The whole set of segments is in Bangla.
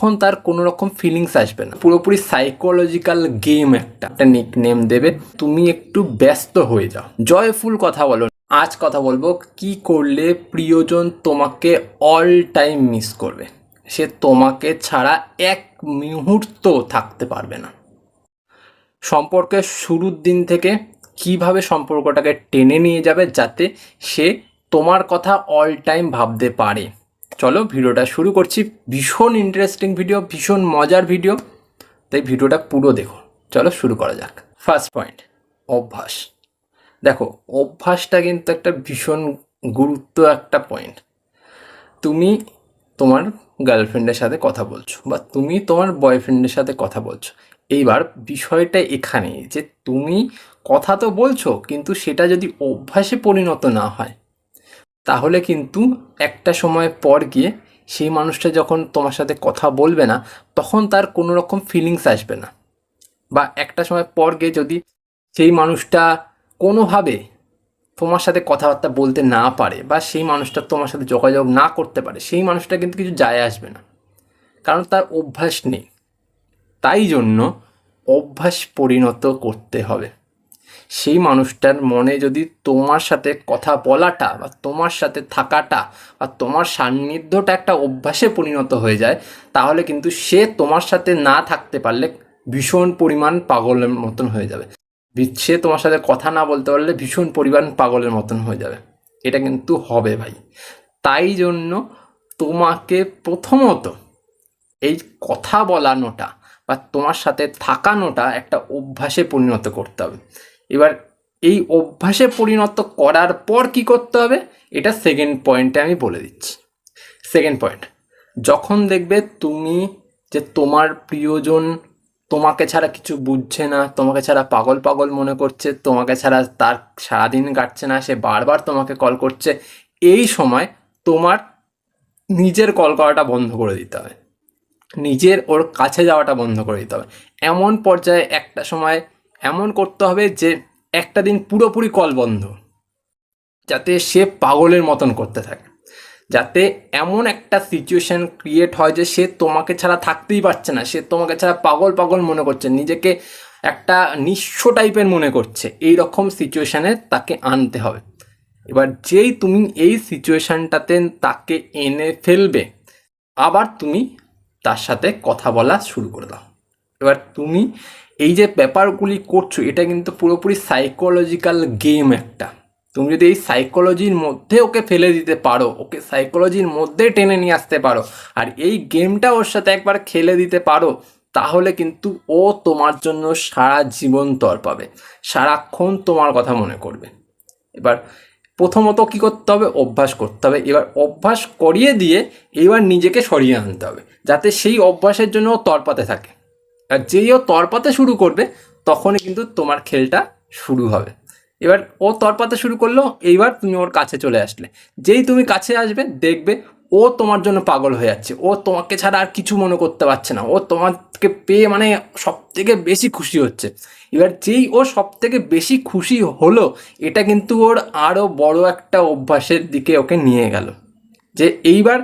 তখন তার কোনো রকম ফিলিংস আসবে না। পুরোপুরি সাইকোলজিক্যাল গেম একটা নিকনেম দেবে। তুমি একটু ব্যস্ত হয়ে যাও, জয়ফুল কথা বলো। আজ কথা বলবো কি করলে প্রিয়জন তোমাকে অল টাইম মিস করবে, সে তোমাকে ছাড়া এক মুহূর্ত থাকতে পারবে না। সম্পর্কের শুরুর দিন থেকে কিভাবে সম্পর্কটাকে টেনে নিয়ে যাবে যাতে সে তোমার কথা অল টাইম ভাবতে পারে। চলো ভিডিওটা শুরু করছি। ভীষণ ইন্টারেস্টিং ভিডিও, ভীষণ মজার ভিডিও, তাই ভিডিওটা পুরো দেখো। চলো শুরু করা যাক। ফার্স্ট পয়েন্ট, অভ্যাস। দেখো, অভ্যাসটা কিন্তু একটা ভীষণ গুরুত্ব একটা পয়েন্ট। তুমি তোমার গার্লফ্রেন্ডের সাথে কথা বলছো বা তুমি তোমার বয়ফ্রেন্ডের সাথে কথা বলছো। এইবার বিষয়টা এখানে যে তুমি কথা তো বলছো, কিন্তু সেটা যদি অভ্যাসে পরিণত না হয় তাহলে কিন্তু একটা সময় পর গিয়ে সেই মানুষটা যখন তোমার সাথে কথা বলবে না তখন তার কোনো রকম ফিলিংস আসবে না। বা একটা সময় পর গিয়ে যদি সেই মানুষটা কোনোভাবে তোমার সাথে কথাবার্তা বলতে না পারে বা সেই মানুষটা তোমার সাথে যোগাযোগ না করতে পারে, সেই মানুষটা কিন্তু কিছু যায় আসবে না, কারণ তার অভ্যাস নেই। তাই জন্য অভ্যাস পরিণত করতে হবে। সেই মানুষটার মনে যদি তোমার সাথে কথা বলাটা বা তোমার সাথে থাকাটা বা তোমার সান্নিধ্যটা একটা অভ্যাসে পরিণত হয়ে যায়, তাহলে কিন্তু সে তোমার সাথে না থাকতে পারলে ভীষণ পরিমাণ পাগলের মতন হয়ে যাবে। সে তোমার সাথে কথা না বলতে পারলে ভীষণ পরিমাণ পাগলের মতন হয়ে যাবে। এটা কিন্তু হবে ভাই। তাই জন্য তোমাকে প্রথমত এই কথা বলানোটা বা তোমার সাথে থাকানোটা একটা অভ্যাসে পরিণত করতে হবে। এবার এই অভ্যাসে পরিণত করার পর কি করতে হবে, এটা সেকেন্ড পয়েন্টে আমি বলে দিচ্ছি। সেকেন্ড পয়েন্ট, যখন দেখবে তুমি যে তোমার প্রিয়জন তোমাকে ছাড়া কিছু বুঝছে না, তোমাকে ছাড়া পাগল পাগল মনে করছে, তোমাকে ছাড়া তার সারাদিন কাটছে না, সে বারবার তোমাকে কল করছে, এই সময় তোমার নিজের কল করাটা বন্ধ করে দিতে হবে, নিজের ওর কাছে যাওয়াটা বন্ধ করে দিতে হবে। এমন পর্যায়ে একটা সময় এমন করতে হবে যে একটা দিন পুরোপুরি কল বন্ধ, যাতে সে পাগলের মতন করতে থাকে, যাতে এমন একটা সিচুয়েশন ক্রিয়েট হয় যে সে তোমাকে ছাড়া থাকতেই পারছে না, সে তোমাকে ছাড়া পাগল পাগল মনে করছে, নিজেকে একটা নিঃস্ব টাইপের মনে করছে। এই রকম সিচুয়েশানে তাকে আনতে হবে। এবার যেই তুমি এই সিচুয়েশানটাতে তাকে এনে ফেলবে, আবার তুমি তার সাথে কথা বলা শুরু করে দাও। এবার তুমি এই যে ব্যাপারগুলি করছো, এটা কিন্তু পুরোপুরি সাইকোলজিক্যাল গেম একটা। তুমি যদি এই সাইকোলজির মধ্যে ওকে ফেলে দিতে পারো, ওকে সাইকোলজির মধ্যে টেনে নিয়ে আসতে পারো, আর এই গেমটা ওর সাথে একবার খেলে দিতে পারো, তাহলে কিন্তু ও তোমার জন্য সারা জীবন তড়পাবে, সারাক্ষণ তোমার কথা মনে করবে। এবার প্রথমত কি করতে হবে, অভ্যাস করতে হবে। এবার অভ্যাস করিয়ে দিয়ে এবার নিজেকে সরিয়ে আনতে হবে, যাতে সেই অভ্যাসের জন্য ও তড়পাতে থাকে। আর যেই ও তড়পাতে শুরু করবে তখনই কিন্তু তোমার খেলটা শুরু হবে। এবার ও তড়পাতে শুরু করলো, এইবার তুমি ওর কাছে চলে আসলে, যেই তুমি কাছে আসবে দেখবে ও তোমার জন্য পাগল হয়ে যাচ্ছে, ও তোমাকে ছাড়া আর কিছু মনে করতে পারছে না, ও তোমাকে পেয়ে মানে সব থেকে বেশি খুশি হচ্ছে। এবার যেই ও সব থেকে বেশি খুশি হলো, এটা কিন্তু ওর আরও বড় একটা অভ্যাসের দিকে ওকে নিয়ে গেল, যে এইবার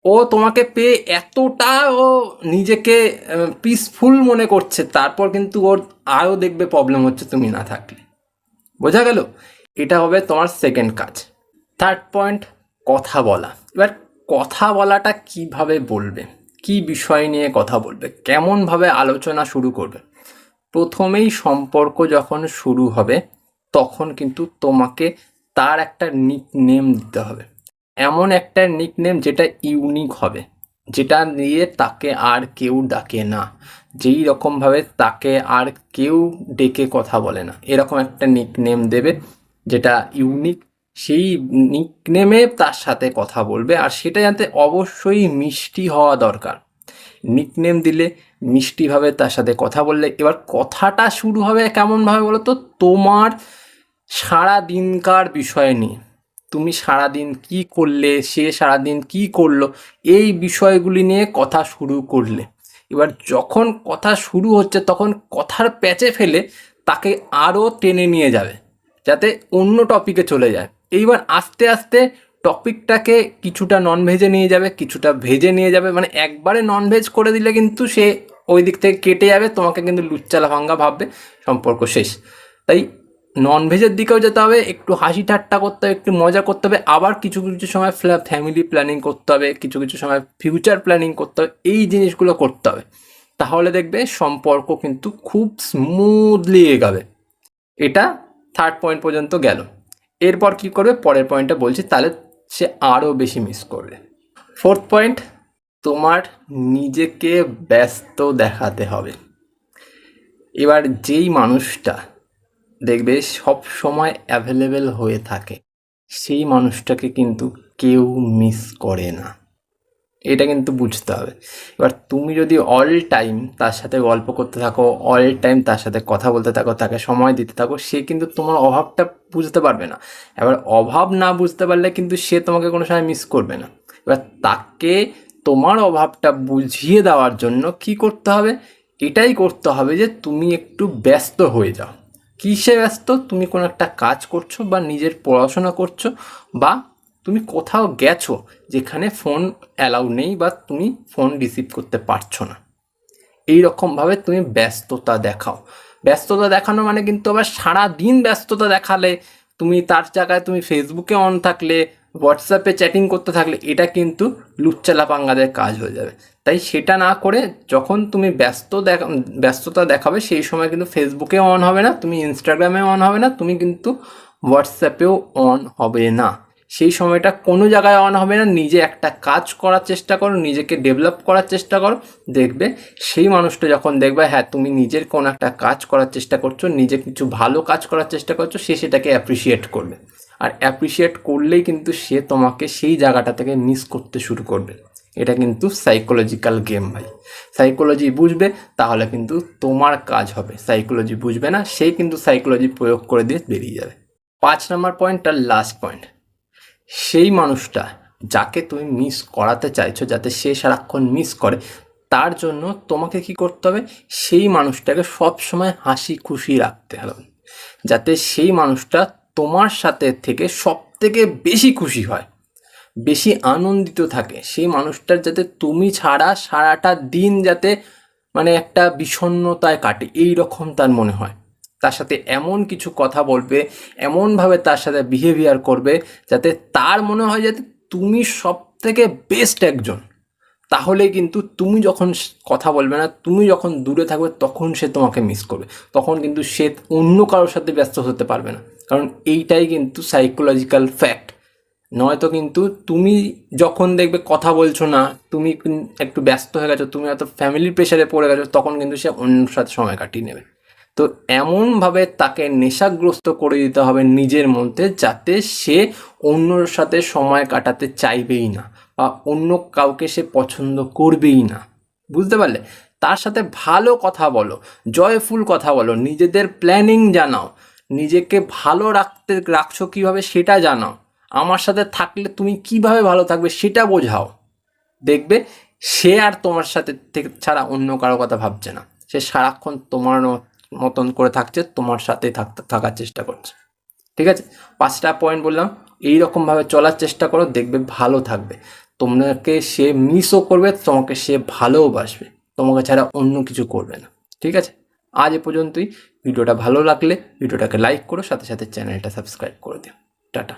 ও তোমাকে পেয়ে এতটা ও নিজেকে পিসফুল মনে করছে, তারপর কিন্তু ওর আরও দেখবে প্রবলেম হচ্ছে তুমি না থাকলে। বোঝা গেল? এটা হবে তোমার সেকেন্ড কাজ। থার্ড পয়েন্ট, কথা বলা। এবার কথা বলাটা কিভাবে বলবে, কি বিষয় নিয়ে কথা বলবে, কেমনভাবে আলোচনা শুরু করবে। প্রথমেই সম্পর্ক যখন শুরু হবে তখন কিন্তু তোমাকে তার একটা নিকনেম দিতে হবে, এমন একটা নিকনেম যেটা ইউনিক হবে, যেটা নিয়ে তাকে আর কেউ ডাকে না, যেই রকমভাবে তাকে আর কেউ ডেকে কথা বলে না, এরকম একটা নিকনেম দেবে যেটা ইউনিক। সেই নিকনেমে তার সাথে কথা বলবে, আর সেটা যাতে অবশ্যই মিষ্টি হওয়া দরকার। নিকনেম দিলে মিষ্টিভাবে তার সাথে কথা বললে, এবার কথাটা শুরু হবে কেমনভাবে বলো তো, তোমার সারা দিনকার বিষয় নিয়ে, তুমি সারাদিন কি করলে, সে সারাদিন কি করলো, এই বিষয়গুলি নিয়ে কথা শুরু করলে। এবার যখন কথা শুরু হচ্ছে তখন কথার প্যাচে ফেলে তাকে আরও টেনে নিয়ে যাবে, যাতে অন্য টপিকে চলে যায়। এইবার আস্তে আস্তে টপিকটাকে কিছুটা নন ভেজে নিয়ে যাবে, কিছুটা ভেজে নিয়ে যাবে, মানে একবারে নন ভেজ করে দিলে কিন্তু সে ওই দিক থেকে কেটে যাবে, তোমাকে কিন্তু লুচ্চা লাফাঙ্গা ভাববে, সম্পর্ক শেষ। তাই নন ভেজের দিকেও যেতে হবে, একটু হাসি ঠাট্টা করতে হবে, একটু মজা করতে হবে, আবার কিছু কিছু সময় ফ্যামিলি প্ল্যানিং করতে হবে, কিছু কিছু সময় ফিউচার প্ল্যানিং করতে হবে, এই জিনিসগুলো করতে হবে। তাহলে দেখবে সম্পর্ক কিন্তু খুব স্মুথলি এগাবে। এটা থার্ড পয়েন্ট পর্যন্ত গেল। এরপর কি করবে পরের পয়েন্টটা বলছি, তাহলে সে আরও বেশি মিস করবে। ফোর্থ পয়েন্ট, তোমার নিজেকে ব্যস্ত দেখাতে হবে। এবার যেই মানুষটা দেখবে সব সময় অ্যাভেলেবেল হয়ে থাকে, সেই মানুষটাকে কিন্তু কেউ মিস করে না, এটা কিন্তু বুঝতে হবে। এবার তুমি যদি অল টাইম তার সাথে গল্প করতে থাকো, অল টাইম তার সাথে কথা বলতে থাকো, তাকে সময় দিতে থাকো, সে কিন্তু তোমার অভাবটা বুঝতে পারবে না। এবার অভাব না বুঝতে পারলে কিন্তু সে তোমাকে কোনো সময় মিস করবে না। এবার তাকে তোমার অভাবটা বুঝিয়ে দেওয়ার জন্য কি করতে হবে, এটাই করতে হবে যে তুমি একটু ব্যস্ত হয়ে যাও। কিসে ব্যস্ত? তুমি কোনো একটা কাজ করছো, বা নিজের পড়াশোনা করছো, বা তুমি কোথাও গেছো যেখানে ফোন অ্যালাউ নেই, বা তুমি ফোন রিসিভ করতে পারছো না, এই রকমভাবে তুমি ব্যস্ততা দেখাও। ব্যস্ততা দেখানো মানে কিন্তু আবার সারাদিন ব্যস্ততা দেখালে, তুমি তার জায়গায় তুমি ফেসবুকে অন থাকলে, হোয়াটসঅ্যাপে চ্যাটিং করতে থাকলে, এটা কিন্তু লুচ্চালাপাঙ্গাদের কাজ হয়ে যাবে। তাই সেটা না করে যখন তুমি ব্যস্ততা দেখাবে, সেই সময় কিন্তু ফেসবুকে অন হবে না, তুমি ইনস্টাগ্রামে অন হবে না, তুমি কিন্তু হোয়াটসঅ্যাপেও অন হবে না, সেই সময়টা কোনো জায়গায় অন হবে না। নিজে একটা কাজ করার চেষ্টা করো, নিজেকে ডেভেলপ করার চেষ্টা করো, দেখবে সেই মানুষটা যখন দেখবে হ্যাঁ তুমি নিজের কোনো একটা কাজ করার চেষ্টা করছো, নিজে কিছু ভালো কাজ করার চেষ্টা করছো, সে সেটাকে অ্যাপ্রিসিয়েট করবে। আর অ্যাপ্রিসিয়েট করলেই কিন্তু সে তোমাকে সেই জায়গাটা থেকে মিস করতে শুরু করবে। এটা কিন্তু সাইকোলজিক্যাল গেম ভাই। সাইকোলজি বুঝবে তাহলে কিন্তু তোমার কাজ হবে, সাইকোলজি বুঝবে না, সেই কিন্তু সাইকোলজি প্রয়োগ করে দিয়ে বেরিয়ে যাবে। 5 নম্বর পয়েন্ট আর লাস্ট পয়েন্ট, সেই মানুষটা যাকে তুমি মিস করাতে চাইছো, যাতে সে সারাক্ষণ মিস করে, তার জন্য তোমাকে কি করতে হবে, সেই মানুষটাকে সবসময় হাসি খুশি রাখতে হবে, যাতে সেই মানুষটা তোমার সাথে থেকে সব থেকে বেশি খুশি হয়, বেশি আনন্দিত থাকে। সেই মানুষটার যাতে তুমি ছাড়া সারাটা দিন যাতে মানে একটা বিষণ্ণতায় কাটে, এই রকম তার মনে হয়। তার সাথে এমন কিছু কথা বলবে, এমনভাবে তার সাথে বিহেভিয়ার করবে, যাতে তার মনে হয় যাতে তুমি সব থেকে বেস্ট একজন। তাহলে কিন্তু তুমি যখন কথা বলবে না, তুমি যখন দূরে থাকবে, তখন সে তোমাকে মিস করবে, তখন কিন্তু সে অন্য কারোর সাথে ব্যস্ত হতে পারবে না। কারণ এইটাই কিন্তু সাইকোলজিক্যাল ফ্যাক্ট। নয়তো কিন্তু তুমি যখন দেখবে কথা বলছো না, তুমি একটু ব্যস্ত হয়ে গেছো, তুমি হয়তো ফ্যামিলির প্রেশারে পড়ে গেছো, তখন কিন্তু সে অন্যর সাথে সময় কাটিয়ে নেবে। তো এমনভাবে তাকে নেশাগ্রস্ত করে দিতে হবে নিজের মধ্যে, যাতে সে অন্যর সাথে সময় কাটাতে চাইবেই না, বা অন্য কাউকে সে পছন্দ করবেই না। বুঝতে পারলে? তার সাথে ভালো কথা বলো, জয়ফুল কথা বলো, নিজেদের প্ল্যানিং জানাও, নিজেকে ভালো রাখছো কীভাবে সেটা জানাও, আমার সাথে থাকলে তুমি কিভাবে ভালো থাকবে সেটা বোঝাও। দেখবে সে আর তোমার সাথে থেকে ছাড়া অন্য কারো কথা ভাবছে না, সে সারাক্ষণ তোমার মতন করে থাকছে, তোমার সাথেই থাকার চেষ্টা করছে। ঠিক আছে, 5টা পয়েন্ট বললাম, এই রকমভাবে চলার চেষ্টা করো, দেখবে ভালো থাকবে। তোমাকে সে মিসও করবে, তোমাকে সে ভালোবাসবে, তোমাকে ছাড়া অন্য কিছু করবে না। ঠিক আছে, আজ এ পর্যন্তই। ভিডিওটা ভালো লাগলে ভিডিওটাকে লাইক করো, সাথে সাথে চ্যানেলটা সাবস্ক্রাইব করে দিও। টাটা।